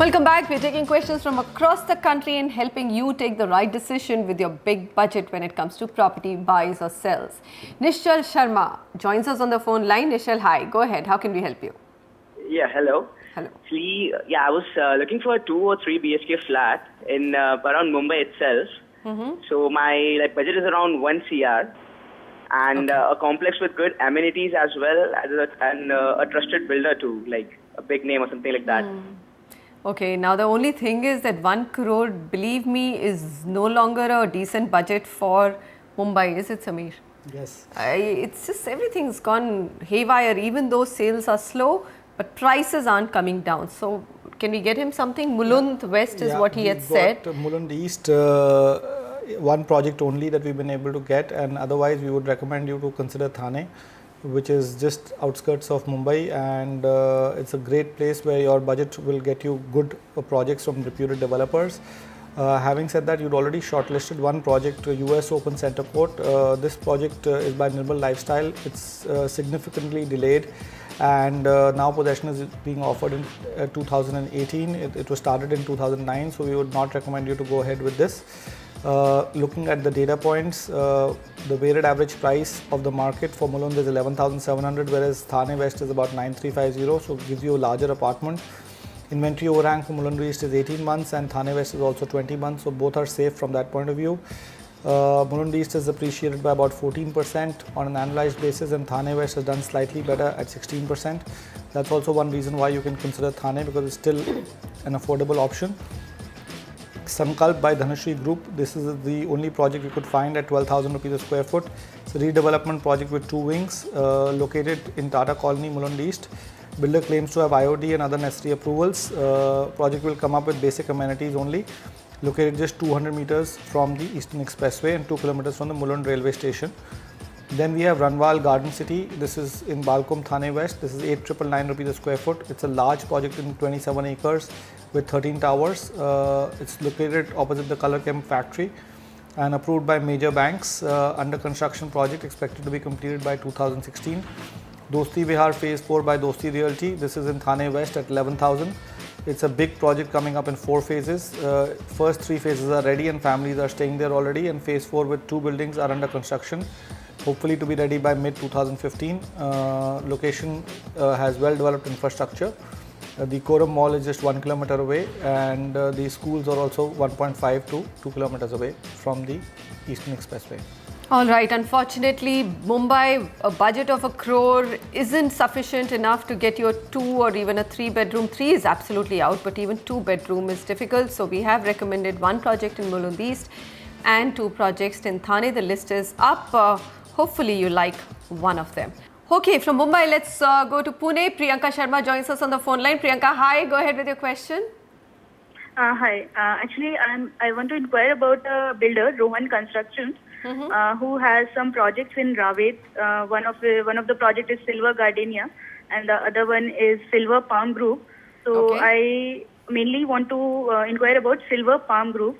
Welcome back. We're taking questions from across the country and helping you take the right decision with your big budget when it comes to property buys or sells. Nishal Sharma joins us on the phone line. Nishal, hi. Go ahead. How can we help you? Yeah, hello. Hello. Actually, I was looking for a 2 or 3 BHK flat in around Mumbai itself. So my budget is around 1 CR and a complex with good amenities as well as a trusted builder too, like a big name or something like that. Okay, now the only thing is that 1 crore, believe me, is no longer a decent budget for Mumbai, is it, Sameer? Yes. It's just everything's gone haywire, even though sales are slow, but prices aren't coming down. So, can we get him something? Mulund West is what he had said. Mulund East, one project only that we've been able to get, and otherwise we would recommend you to consider Thane, which is just outskirts of Mumbai, and it's a great place where your budget will get you good projects from reputed developers. Having said that, you'd already shortlisted one project, US Open Center Court. This project is by Nirmal Lifestyle. It's significantly delayed, and now possession is being offered in 2018. It was started in 2009, so we would not recommend you to go ahead with this. Looking at the data points, the weighted average price of the market for Mulund is 11,700, whereas Thane West is about 9,350, so it gives you a larger apartment. Inventory overhang for Mulund East is 18 months and Thane West is also 20 months, so both are safe from that point of view. Mulund East is appreciated by about 14% on an annualized basis, and Thane West has done slightly better at 16%. That's also one reason why you can consider Thane, because it's still an affordable option. Sankalp by Dhanashri Group. This is the only project you could find at 12,000 rupees a square foot. It's a redevelopment project with 2 wings located in Tata Colony, Mulund East. Builder claims to have IOD and other necessary approvals. Project will come up with basic amenities only. Located just 200 meters from the Eastern Expressway and 2 kilometers from the Mulund railway station. Then we have Ranwal Garden City. This is in Balcom, Thane West. This is 8,999 rupees a square foot. It's a large project in 27 acres with 13 towers. It's located opposite the Color Chem factory and approved by major banks. Under construction project expected to be completed by 2016. Dosti Vihar Phase 4 by Dosti Realty. This is in Thane West at 11,000. It's a big project coming up in 4 phases. First 3 phases are ready and families are staying there already, and phase 4 with 2 buildings are under construction, hopefully to be ready by mid 2015. Location has well developed infrastructure. The Koram Mall is just 1 kilometer away, and the schools are also 1.5 to 2 kilometers away from the Eastern Expressway. All right, unfortunately, Mumbai, a budget of 1 crore isn't sufficient enough to get you a 2 or even a 3 bedroom. 3 is absolutely out, but even 2 bedroom is difficult. So we have recommended 1 project in Mulund East and 2 projects in Thane. The list is up. Hopefully you like one of them. Okay, from Mumbai, let's go to Pune. Priyanka Sharma joins us on the phone line. Priyanka, hi. Go ahead with your question. Hi. Actually, I want to inquire about a builder, Rohan Constructions, who has some projects in Rawet. One of the project is Silver Gardenia, and the other one is Silver Palm Group. So I mainly want to inquire about Silver Palm Group.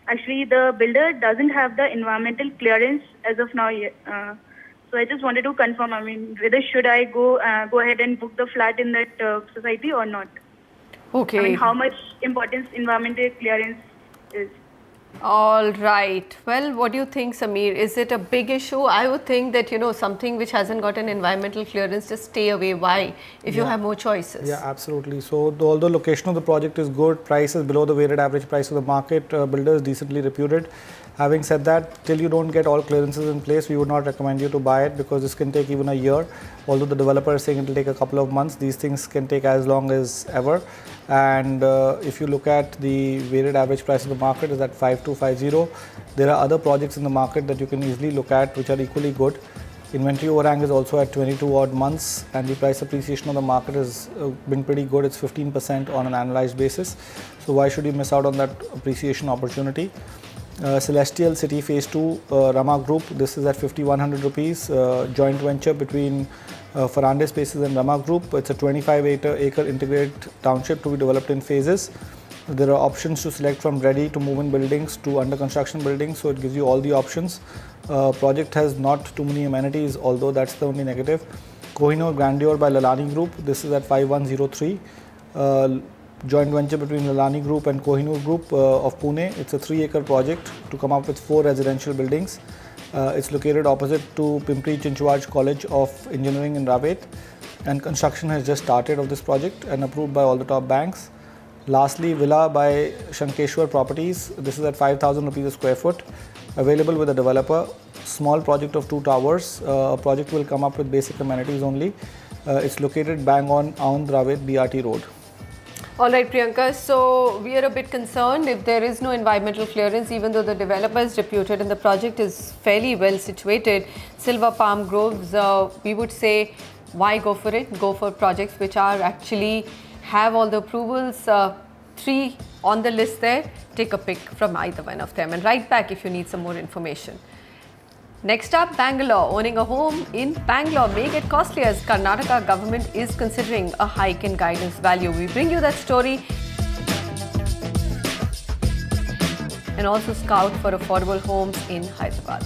Actually, the builder doesn't have the environmental clearance as of now yet. So I just wanted to confirm, whether should I go ahead and book the flat in that society or not? Okay. How much importance environmental clearance is? All right. Well, what do you think, Sameer? Is it a big issue? I would think that, something which hasn't got an environmental clearance, just stay away. Why? If you have more choices. Yeah, absolutely. So, although location of the project is good, price is below the weighted average price of the market, builder is decently reputed. Having said that, till you don't get all clearances in place, we would not recommend you to buy it, because this can take even a year. Although the developer is saying it will take a couple of months, these things can take as long as ever. And if you look at the weighted average price of the market is at 5,250. There are other projects in the market that you can easily look at which are equally good. Inventory overhang is also at 22 odd months, and the price appreciation of the market has been pretty good. It's 15% on an annualized basis. So why should you miss out on that appreciation opportunity? Celestial City Phase 2, Rama Group. This is at 5,100 rupees. Joint venture between Fernandez Spaces and Rama Group. It's a 25-acre integrated township to be developed in phases. There are options to select from ready to move in buildings to under construction buildings, so it gives you all the options. Project has not too many amenities, although that's the only negative. Kohinoor Grandeur by Lalani Group. This is at 5,103. joint venture between Lalani Group and Kohinoor Group of Pune. It's a 3-acre project to come up with 4 residential buildings. It's located opposite to Pimpri Chinchwad College of Engineering in Ravet, and construction has just started of this project and approved by all the top banks. Lastly, villa by Shankeshwar Properties. This is at 5,000 rupees a square foot, available with a developer. Small project of 2 towers. Project will come up with basic amenities only. It's located bang on Aund Ravet BRT road. All right, Priyanka. So we are a bit concerned if there is no environmental clearance, even though the developer is reputed and the project is fairly well situated. Silver Palm Groves, we would say, why go for it? Go for projects which are actually have all the approvals. 3 on the list there. Take a pick from either one of them and write back if you need some more information. Next up, Bangalore. Owning a home in Bangalore may get costly as Karnataka government is considering a hike in guidance value. We bring you that story and also scout for affordable homes in Hyderabad.